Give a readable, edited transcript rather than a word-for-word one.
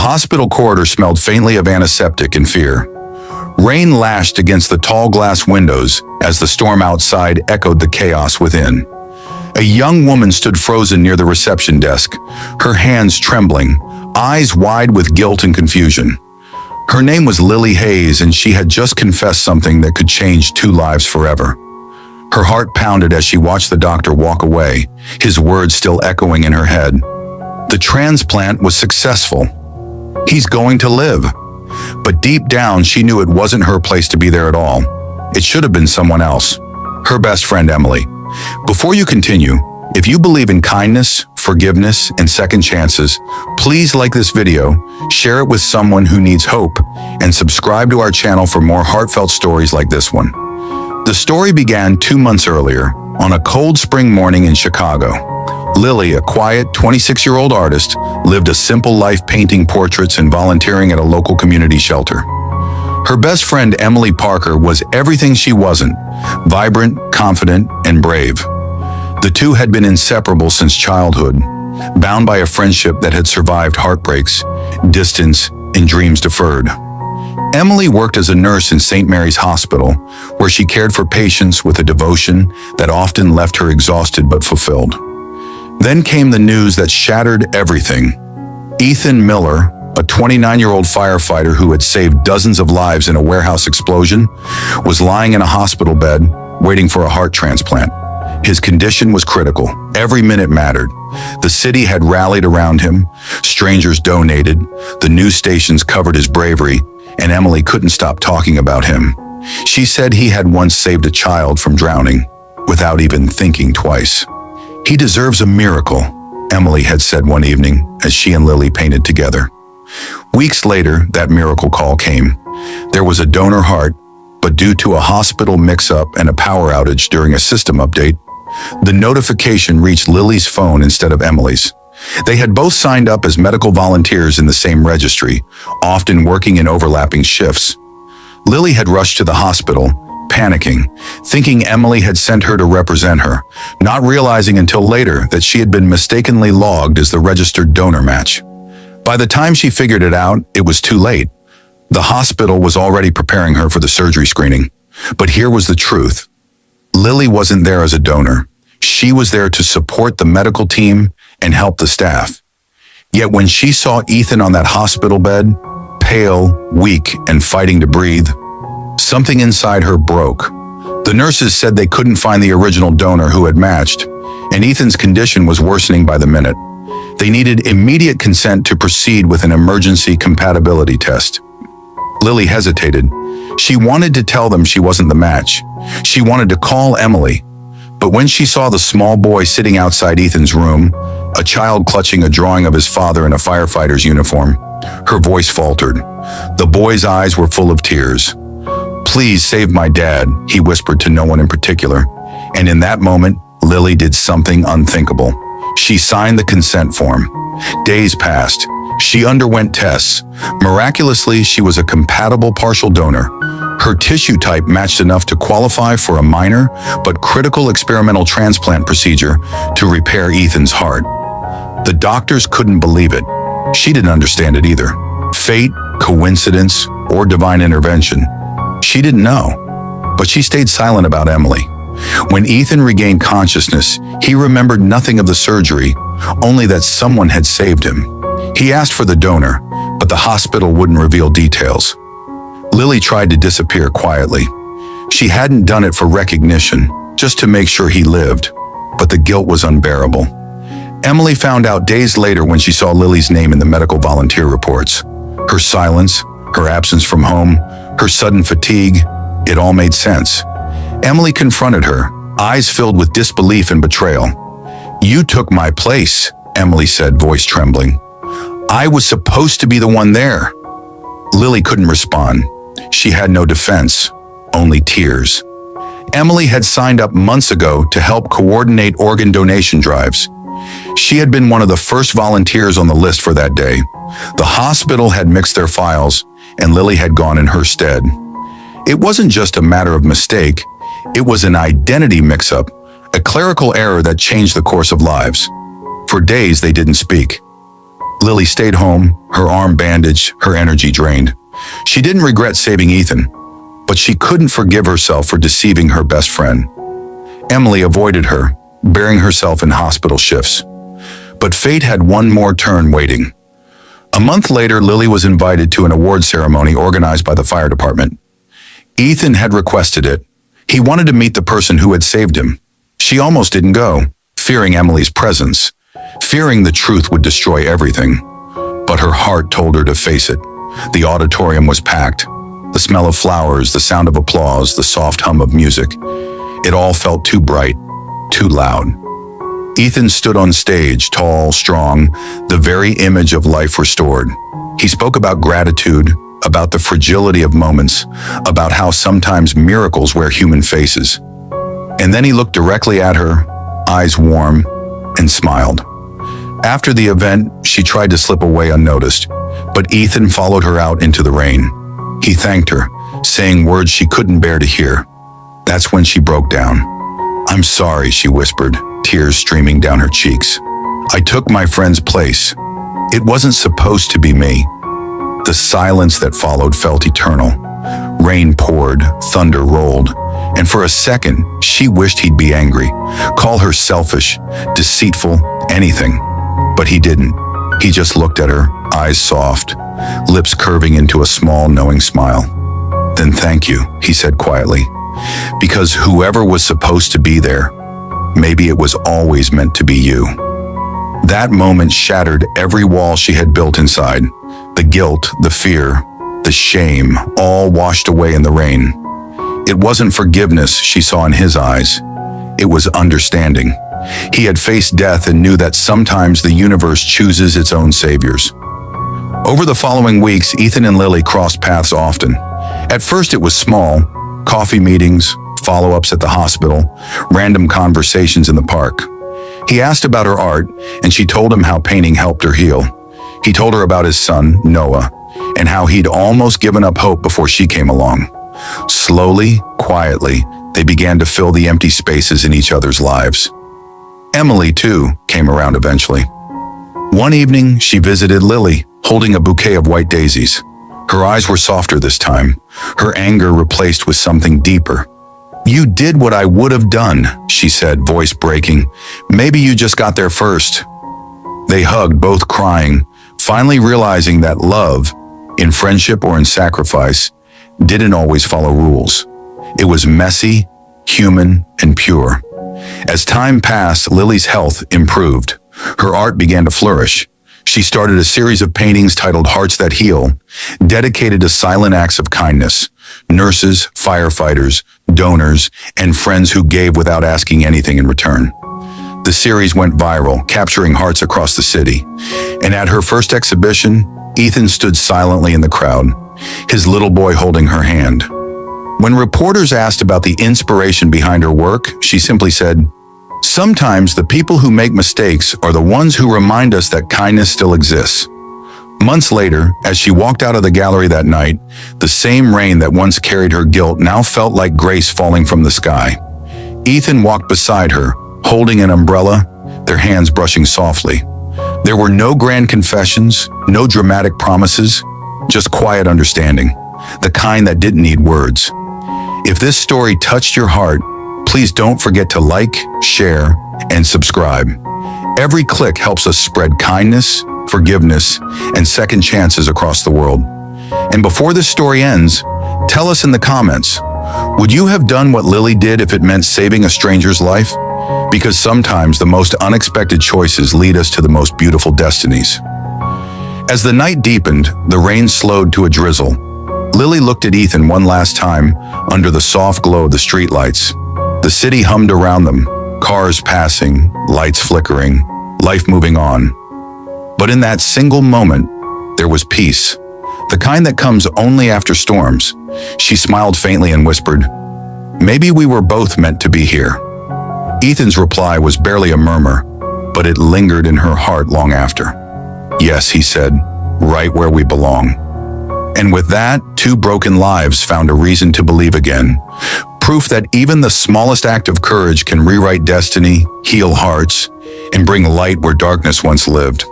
hospital corridor smelled faintly of antiseptic and fear. Rain lashed against the tall glass windows as the storm outside echoed the chaos within. A young woman stood frozen near the reception desk, her hands trembling, eyes wide with guilt and confusion. Her name was Lily Hayes, and she had just confessed something that could change 2 lives forever. Her heart pounded as she watched the doctor walk away, his words still echoing in her head. The transplant was successful. He's going to live. But deep down, she knew it wasn't her place to be there at all. It should have been someone else. Her best friend, Emily. Before you continue, if you believe in kindness, forgiveness, and second chances, please like this video, share it with someone who needs hope, and subscribe to our channel for more heartfelt stories like this one. The story began 2 months earlier, on a cold spring morning in Chicago. Lily, a quiet 26-year-old artist, lived a simple life painting portraits and volunteering at a local community shelter. Her best friend, Emily Parker, was everything she wasn't: vibrant, confident, and brave. The two had been inseparable since childhood, bound by a friendship that had survived heartbreaks, distance, and dreams deferred. Emily worked as a nurse in St. Mary's Hospital, where she cared for patients with a devotion that often left her exhausted but fulfilled. Then came the news that shattered everything. Ethan Miller, a 29-year-old firefighter who had saved dozens of lives in a warehouse explosion, was lying in a hospital bed, waiting for a heart transplant. His condition was critical. Every minute mattered. The city had rallied around him. Strangers donated. The news stations covered his bravery, and Emily couldn't stop talking about him. She said he had once saved a child from drowning, without even thinking twice. "He deserves a miracle," Emily had said one evening as she and Lily painted together. Weeks later, that miracle call came. There was a donor heart, but due to a hospital mix-up and a power outage during a system update, the notification reached Lily's phone instead of Emily's. They had both signed up as medical volunteers in the same registry, often working in overlapping shifts. Lily had rushed to the hospital, panicking, thinking Emily had sent her to represent her, not realizing until later that she had been mistakenly logged as the registered donor match. By the time she figured it out, it was too late. The hospital was already preparing her for the surgery screening. But here was the truth. Lily wasn't there as a donor. She was there to support the medical team and help the staff. Yet when she saw Ethan on that hospital bed, pale, weak, and fighting to breathe, something inside her broke. The nurses said they couldn't find the original donor who had matched, and Ethan's condition was worsening by the minute. They needed immediate consent to proceed with an emergency compatibility test. Lily hesitated. She wanted to tell them she wasn't the match. She wanted to call Emily. But when she saw the small boy sitting outside Ethan's room, a child clutching a drawing of his father in a firefighter's uniform, her voice faltered. The boy's eyes were full of tears. "Please save my dad," he whispered to no one in particular. And in that moment, Lily did something unthinkable. She signed the consent form. Days passed. She underwent tests. Miraculously, she was a compatible partial donor. Her tissue type matched enough to qualify for a minor but critical experimental transplant procedure to repair Ethan's heart. The doctors couldn't believe it. She didn't understand it either. Fate, coincidence, or divine intervention. She didn't know. But she stayed silent about Emily. When Ethan regained consciousness, he remembered nothing of the surgery, only that someone had saved him. He asked for the donor, but the hospital wouldn't reveal details. Lily tried to disappear quietly. She hadn't done it for recognition, just to make sure he lived, but the guilt was unbearable. Emily found out days later when she saw Lily's name in the medical volunteer reports. Her silence, her absence from home, her sudden fatigue, it all made sense. Emily confronted her, eyes filled with disbelief and betrayal. "You took my place," Emily said, voice trembling. "I was supposed to be the one there." Lily couldn't respond. She had no defense, only tears. Emily had signed up months ago to help coordinate organ donation drives. She had been one of the first volunteers on the list for that day. The hospital had mixed their files, and Lily had gone in her stead. It wasn't just a matter of mistake. It was an identity mix-up, a clerical error that changed the course of lives. For days, they didn't speak. Lily stayed home, her arm bandaged, her energy drained. She didn't regret saving Ethan, but she couldn't forgive herself for deceiving her best friend. Emily avoided her, burying herself in hospital shifts. But fate had one more turn waiting. A month later, Lily was invited to an award ceremony organized by the fire department. Ethan had requested it. He wanted to meet the person who had saved him. She almost didn't go, fearing Emily's presence, fearing the truth would destroy everything. But her heart told her to face it. The auditorium was packed. The smell of flowers, the sound of applause, the soft hum of music. It all felt too bright, too loud. Ethan stood on stage, tall, strong, the very image of life restored. He spoke about gratitude, about the fragility of moments, about how sometimes miracles wear human faces. And then he looked directly at her, eyes warm, and smiled. After the event, she tried to slip away unnoticed, but Ethan followed her out into the rain. He thanked her, saying words she couldn't bear to hear. That's when she broke down. "I'm sorry," she whispered, tears streaming down her cheeks. "I took my friend's place. It wasn't supposed to be me." The silence that followed felt eternal. Rain poured, thunder rolled, and for a second, she wished he'd be angry, call her selfish, deceitful, anything. But he didn't. He just looked at her, eyes soft, lips curving into a small, knowing smile. "Then thank you," he said quietly, "because whoever was supposed to be there, maybe it was always meant to be you." That moment shattered every wall she had built inside. The guilt, the fear, the shame, all washed away in the rain. It wasn't forgiveness she saw in his eyes. It was understanding. He had faced death and knew that sometimes the universe chooses its own saviors. Over the following weeks, Ethan and Lily crossed paths often. At first it was small, coffee meetings, follow-ups at the hospital, random conversations in the park. He asked about her art, and she told him how painting helped her heal. He told her about his son, Noah, and how he'd almost given up hope before she came along. Slowly, quietly, they began to fill the empty spaces in each other's lives. Emily, too, came around eventually. One evening, she visited Lily, holding a bouquet of white daisies. Her eyes were softer this time, her anger replaced with something deeper. "You did what I would have done," she said, voice breaking. "Maybe you just got there first." They hugged, both crying, finally realizing that love, in friendship or in sacrifice, didn't always follow rules. It was messy, human, and pure. As time passed, Lily's health improved. Her art began to flourish. She started a series of paintings titled Hearts That Heal, dedicated to silent acts of kindness. Nurses, firefighters, donors, and friends who gave without asking anything in return. The series went viral, capturing hearts across the city. And at her first exhibition, Ethan stood silently in the crowd, his little boy holding her hand. When reporters asked about the inspiration behind her work, she simply said, "Sometimes the people who make mistakes are the ones who remind us that kindness still exists." Months later, as she walked out of the gallery that night, the same rain that once carried her guilt now felt like grace falling from the sky. Ethan walked beside her, holding an umbrella, their hands brushing softly. There were no grand confessions, no dramatic promises, just quiet understanding, the kind that didn't need words. If this story touched your heart, please don't forget to like, share, and subscribe. Every click helps us spread kindness, forgiveness, and second chances across the world. And before this story ends, tell us in the comments, would you have done what Lily did if it meant saving a stranger's life? Because sometimes the most unexpected choices lead us to the most beautiful destinies. As the night deepened, the rain slowed to a drizzle. Lily looked at Ethan one last time under the soft glow of the streetlights. The city hummed around them, cars passing, lights flickering, life moving on. But in that single moment, there was peace, the kind that comes only after storms. She smiled faintly and whispered, "Maybe we were both meant to be here." Ethan's reply was barely a murmur, but it lingered in her heart long after. "Yes," he said, "right where we belong." And with that, two broken lives found a reason to believe again. Proof that even the smallest act of courage can rewrite destiny, heal hearts, and bring light where darkness once lived.